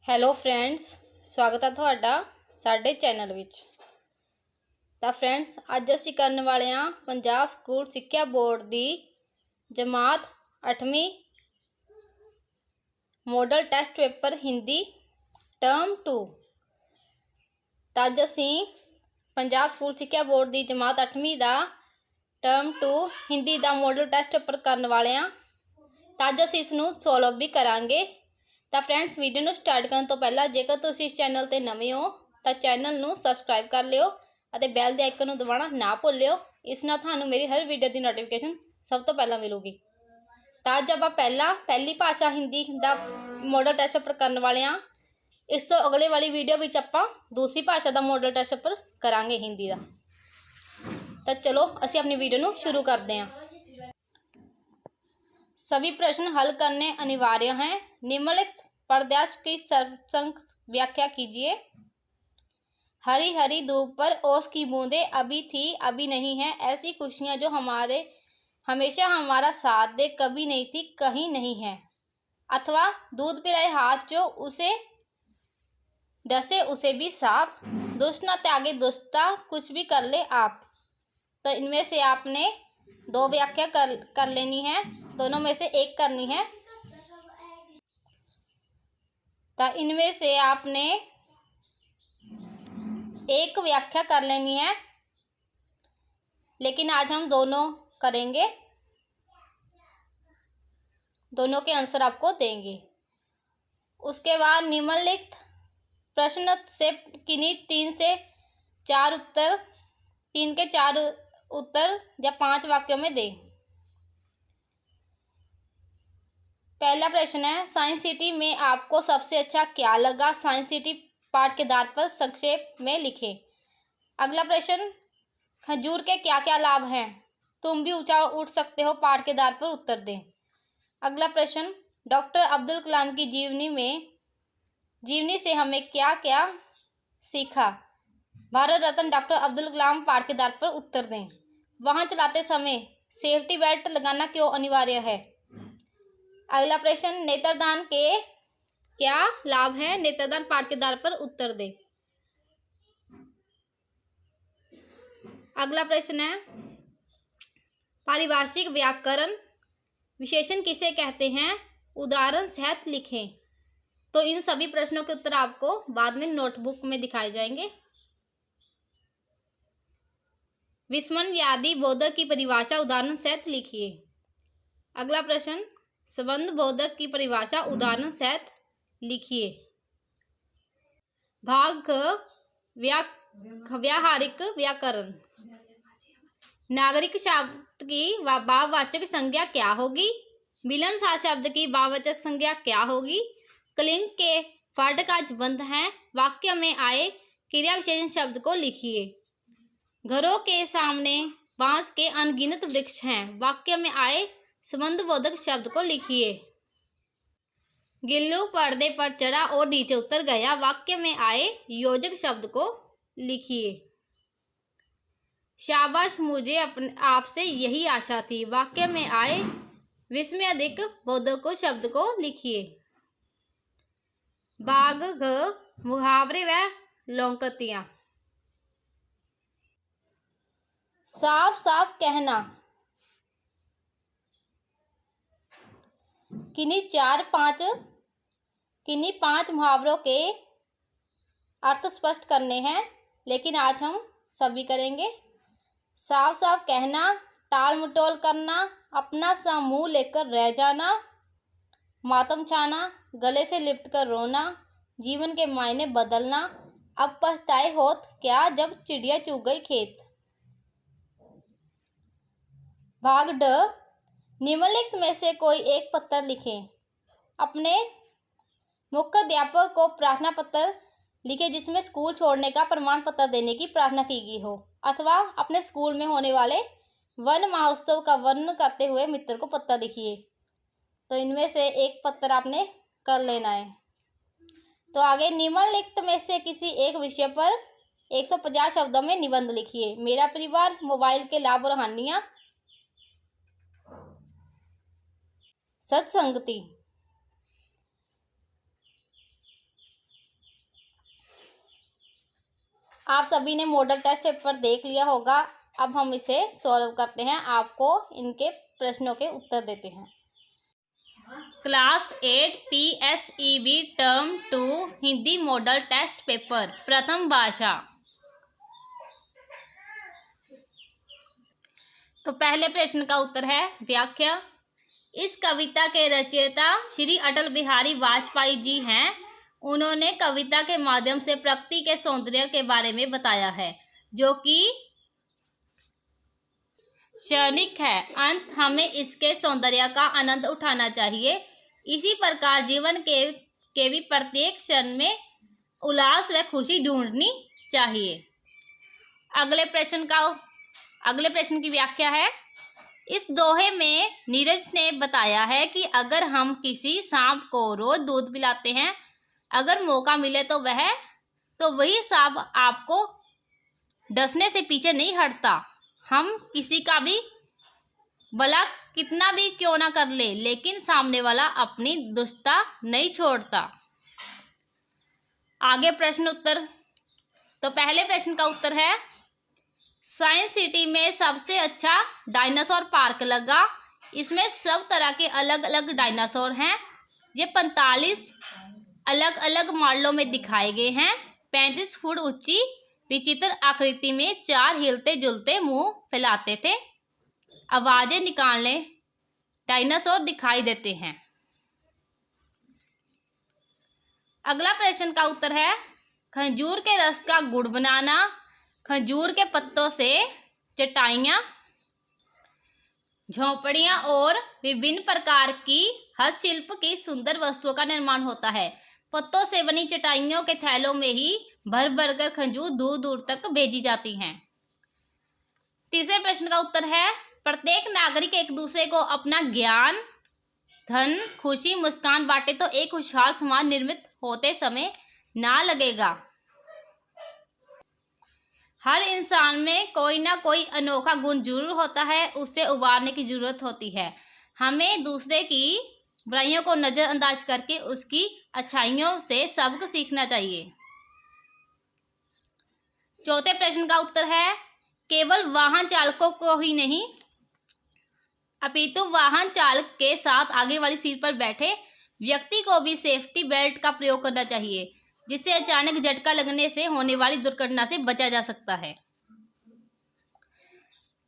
Hello friends, ਸਵਾਗਤ ਹੈ ਤੁਹਾਡਾ ਸਾਡੇ ਚੈਨਲ ਵਿੱਚ। ਤਾਂ ਫਰੈਂਡਸ, ਅੱਜ ਅਸੀਂ ਕਰਨ ਵਾਲੇ ਹਾਂ ਪੰਜਾਬ ਸਕੂਲ ਸਿੱਖਿਆ ਬੋਰਡ ਦੀ ਜਮਾਤ 8ਵੀਂ model test paper Hindi term 2। ਤਾਂ ਅੱਜ ਅਸੀਂ ਪੰਜਾਬ ਸਕੂਲ ਸਿੱਖਿਆ ਬੋਰਡ ਦੀ ਜਮਾਤ 8ਵੀਂ ਦਾ ਟਰਮ 2 ਹਿੰਦੀ ਦਾ ਮੋਡਲ ਟੈਸਟ ਪੇਪਰ ਕਰਨ वाले हाँ। ਤਾਂ ਅੱਜ ਅਸੀਂ ਇਸ ਨੂੰ ਸੋਲਵ भी करांगे। ਤਾਂ ਫਰੈਂਡਸ, ਵੀਡੀਓ ਨੂੰ ਸਟਾਰਟ ਕਰਨ ਤੋਂ ਪਹਿਲਾਂ ਜੇਕਰ ਤੁਸੀਂ ਇਸ ਚੈਨਲ ਤੇ ਨਵੇਂ ਹੋ ਤਾਂ ਚੈਨਲ ਨੂੰ ਸਬਸਕ੍ਰਾਈਬ ਕਰ ਲਿਓ ਅਤੇ ਬੈਲ ਦੇ ਆਈਕਨ ਨੂੰ ਦਬਾਉਣਾ ਨਾ ਭੁੱਲਿਓ। ਇਸ ਨਾਲ ਤੁਹਾਨੂੰ ਮੇਰੀ ਹਰ ਵੀਡੀਓ ਦੀ ਨੋਟੀਫਿਕੇਸ਼ਨ ਸਭ ਤੋਂ ਪਹਿਲਾਂ ਮਿਲੂਗੀ। ਤਾਂ ਅੱਜ ਆਪਾਂ ਪਹਿਲੀ ਭਾਸ਼ਾ ਹਿੰਦੀ ਦਾ ਮੋਡਲ ਟੈਸਟ ਪੇਪਰ ਕਰਨ ਵਾਲੇ ਹਾਂ। ਇਸ ਤੋਂ ਅਗਲੇ ਵਾਲੀ ਵੀਡੀਓ ਵਿੱਚ ਆਪਾਂ दूसरी भाषा का मॉडल टेस्ट पेपर करांगे हिंदी का। तो चलो असी अपनी वीडियो ਨੂੰ शुरू करते हैं। सभी प्रश्न हल करने अनिवार्य हैं। निम्नलिखित पदवाक्य की सर्वसंग व्याख्या कीजिए। हरी हरी धूप पर ओस की बूंदें अभी थी अभी नहीं है, ऐसी खुशियां जो हमेशा हमारा साथ दे, कभी नहीं थी कहीं नहीं है। अथवा दूध पिलाए हाथ जो उसे डसे उसे भी साफ, दुष्ट न त्यागे दुष्टता, कुछ भी कर ले आप। तो इनमें से आपने दो व्याख्या कर लेनी है, दोनों में से एक करनी है। तो इनमें से आपने एक व्याख्या कर लेनी है, लेकिन आज हम दोनों करेंगे, दोनों के आंसर आपको देंगे। उसके बाद निम्नलिखित प्रश्न से किन्हीं तीन के चार उत्तर या 5 वाक्यों में दें। पहला प्रश्न है, साइंस सिटी में आपको सबसे अच्छा क्या लगा? साइंस सिटी पाठ के आधार पर संक्षेप में लिखें। अगला प्रश्न, खजूर के क्या क्या लाभ हैं? तुम भी ऊंचा उठ सकते हो पाठ के आधार पर उत्तर दें। अगला प्रश्न, डॉक्टर अब्दुल कलाम की जीवनी से हमें क्या क्या सीखा? भारत रत्न डॉक्टर अब्दुल कलाम पाठ के आधार पर उत्तर दें। वाहन चलाते समय सेफ्टी बेल्ट लगाना क्यों अनिवार्य है? अगला प्रश्न, नेत्रदान के क्या लाभ हैं? नेत्रदान पाठ के आधार पर उत्तर दें। अगला प्रश्न है, पारिभाषिक व्याकरण विशेषण किसे कहते हैं? उदाहरण सहित लिखें। तो इन सभी प्रश्नों के उत्तर आपको बाद में नोटबुक में दिखाए जाएंगे। विस्मयादि बोधक की परिभाषा उदाहरण सहित लिखिए। अगला प्रश्न, संबंध बोधक की परिभाषा उदाहरण सहित लिखिए। भाग व्यावहारिक व्याकरण, नागरिक शब्द की भाववाचक संज्ञा क्या होगी? मिलनसार शब्द की भाववाचक संज्ञा क्या होगी? कलिंग के पाठ का बंध है, वाक्य में आए क्रिया विशेषण शब्द को लिखिए। घरों के सामने बांस के अनगिनत वृक्ष हैं, वाक्य में आए संबंध बोधक शब्द को लिखिए। गिल्लू पर्दे पर चढ़ा और नीचे उतर गया, वाक्य में आए योजक शब्द को लिखिए। शाबाश मुझे आपसे यही आशा थी, वाक्य में आए विस्मयादिक बोधक शब्द को लिखिए। बाग मुहावरे व लोकतियां, साफ साफ कहना, किन्हीं 5 मुहावरों के अर्थ स्पष्ट करने हैं, लेकिन आज हम सभी करेंगे। साफ साफ कहना, टाल मटोल करना, अपना सा मुंह लेकर रह जाना, मातम छाना, गले से लिपट कर रोना, जीवन के मायने बदलना, अब पछताए होत क्या जब चिड़िया चुग गई खेत। भाग ड, निम्नलिखित में से कोई एक पत्र लिखें। अपने मुख्याध्यापक को प्रार्थना पत्र लिखें जिसमें स्कूल छोड़ने का प्रमाण पत्र देने की प्रार्थना की गई हो, अथवा अपने स्कूल में होने वाले वन महोत्सव का वर्णन करते हुए मित्र को पत्र लिखिए। तो इनमें से एक पत्र आपने कर लेना है। तो आगे, निम्नलिखित में से किसी एक विषय पर 150 शब्दों में निबंध लिखिए। मेरा परिवार, मोबाइल के लाभ और हानियां, सत्संगति, आप सभी ने मॉडल टेस्ट पेपर देख लिया होगा। अब हम इसे सॉल्व करते हैं, आपको इनके प्रश्नों के उत्तर देते हैं। Class 8 PSEB term 2 Hindi model test paper प्रथम भाषा। तो पहले प्रश्न का उत्तर है व्याख्या। इस कविता के रचयिता श्री अटल बिहारी वाजपेयी जी हैं। उन्होंने कविता के माध्यम से प्रकृति के सौंदर्य के बारे में बताया है, जो कि क्षणिक है। अंत हमें इसके सौंदर्य का आनंद उठाना चाहिए। इसी प्रकार जीवन के भी प्रत्येक क्षण में उल्लास व खुशी ढूंढनी चाहिए। अगले प्रश्न की व्याख्या है। इस दोहे में नीरज ने बताया है कि अगर हम किसी सांप को रोज दूध पिलाते हैं, अगर मौका मिले तो वही सांप आपको डसने से पीछे नहीं हटता। हम किसी का भी भला कितना भी क्यों ना कर ले, लेकिन सामने वाला अपनी दुष्टता नहीं छोड़ता। आगे प्रश्न उत्तर। तो पहले प्रश्न का उत्तर है साइंस सिटी में सबसे अच्छा डायनासोर पार्क लगा। इसमें सब तरह के अलग अलग डायनासोर हैं। ये 45 अलग अलग मॉडलों में दिखाए गए हैं। 35 फुट ऊंची विचित्र आकृति में 4 हिलते जुलते मुंह फैलाते थे, आवाजें निकालने डायनासोर दिखाई देते हैं। अगला प्रश्न का उत्तर है खजूर के रस का गुड़ बनाना। खजूर के पत्तों से चटाइयाँ, झोंपड़ियाँ और विभिन्न प्रकार की हस्तशिल्प की सुंदर वस्तुओं का निर्माण होता है। पत्तों से बनी चटाइयों के थैलों में ही भर भर कर खजूर दूर दूर तक भेजी जाती हैं। तीसरे प्रश्न का उत्तर है प्रत्येक नागरिक एक दूसरे को अपना ज्ञान, धन, खुशी, मुस्कान बांटे तो एक खुशहाल समाज निर्मित होते समय ना लगेगा। हर इंसान में कोई ना कोई अनोखा गुण जरूर होता है, उसे उभारने की जरूरत होती है। हमें दूसरे की बुराइयों को नजरअंदाज करके उसकी अच्छाइयों से सबक सीखना चाहिए। चौथे प्रश्न का उत्तर है केवल वाहन चालकों को ही नहीं, अपितु वाहन चालक के साथ आगे वाली सीट पर बैठे व्यक्ति को भी सेफ्टी बेल्ट का प्रयोग करना चाहिए, जिससे अचानक झटका लगने से होने वाली दुर्घटना से बचा जा सकता है।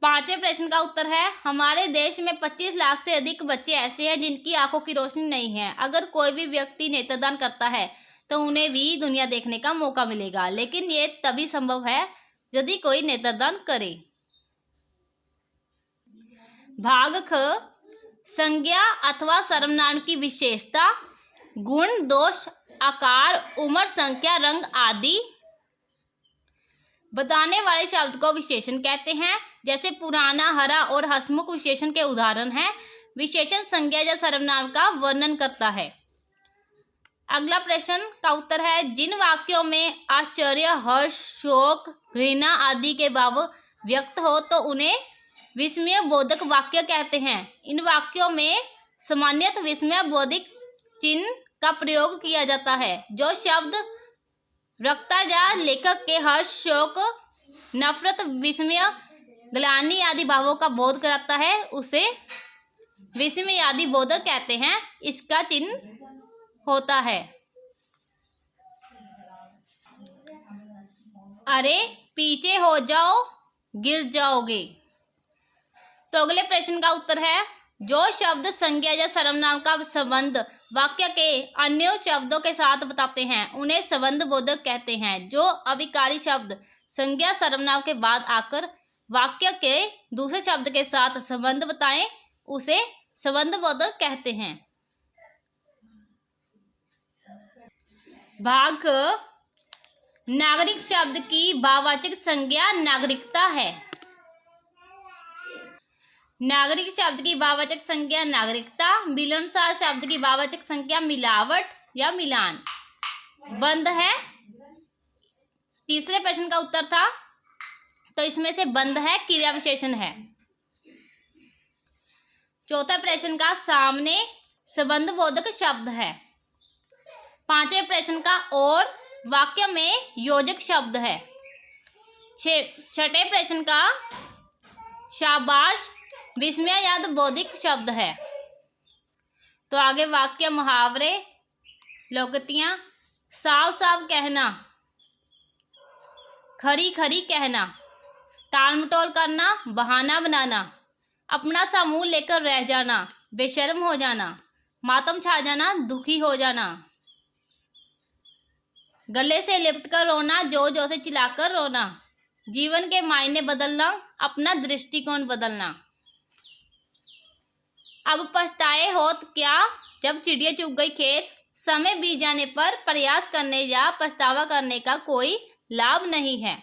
पांचवें प्रश्न का उत्तर है हमारे देश में 25 लाख से अधिक बच्चे ऐसे हैं जिनकी आंखों की रोशनी नहीं है। अगर कोई भी व्यक्ति नेत्रदान करता है तो उन्हें भी दुनिया देखने का मौका मिलेगा, लेकिन ये तभी संभव है यदि कोई नेत्रदान करे। भाग ख संज्ञा अथवा सर्वनाम की विशेषता, गुण, दोष, आकार, उम्र, संख्या, रंग आदि बताने वाले शब्द को विशेषण कहते हैं। जैसे पुराना, हरा और हंसमुख विशेषण के उदाहरण हैं। विशेषण संज्ञा या सर्वनाम का वर्णन करता है। अगला प्रश्न का उत्तर है जिन वाक्यों में आश्चर्य, हर्ष, शोक, घृणा आदि के भाव व्यक्त हो तो उन्हें विस्मय बोधक वाक्य कहते हैं। इन वाक्यों में सामान्यतः विस्मय बोधक चिन्ह का प्रयोग किया जाता है। जो शब्द वक्ता या लेखक के हर्ष, शोक, नफरत, विस्मय, ग्लानि आदि भावों का बोध कराता है उसे विस्मय आदि बोधक कहते हैं। इसका चिन्ह होता है अरे पीछे हो जाओ गिर जाओगे। तो अगले प्रश्न का उत्तर है जो शब्द संज्ञा या सर्वनाम का संबंध वाक्य के अन्य शब्दों के साथ बताते हैं उन्हें संबंध बोधक कहते हैं। जो अविकारी शब्द संज्ञा सर्वनाम के बाद आकर वाक्य के दूसरे शब्द के साथ संबंध बताएं उसे संबंध बोधक कहते हैं। भाग नागरिक शब्द की भाववाचक संज्ञा नागरिकता है। नागरिक शब्द की भाववाचक संज्ञा नागरिकता। मिलनसार शब्द की भाववाचक संज्ञा मिलावट या मिलान। बंध है तीसरे प्रश्न का उत्तर था, तो इसमें से बंध है क्रिया विशेषण है। चौथा प्रश्न का सामने संबंध बोधक शब्द है। पांचवें प्रश्न का और वाक्य में योजक शब्द है। छठे प्रश्न का शाबाश विस्मयास्पद बौद्धिक शब्द है। तो आगे वाक्य, मुहावरे, लोकोक्तियां। साफ साफ कहना, खरी खरी कहना, टाल मटोल करना, बहाना बनाना, अपना सा मुंह लेकर रह जाना, बेशर्म हो जाना, मातम छा जाना, दुखी हो जाना, गले से लिपट कर रोना, जोर जोर से चिल्लाकर रोना, जीवन के मायने बदलना, अपना दृष्टिकोण बदलना। अब पछताए होत क्या जब चिड़िया चुग गई खेत, समय बीत जाने पर प्रयास करने या पछतावा करने का कोई लाभ नहीं है।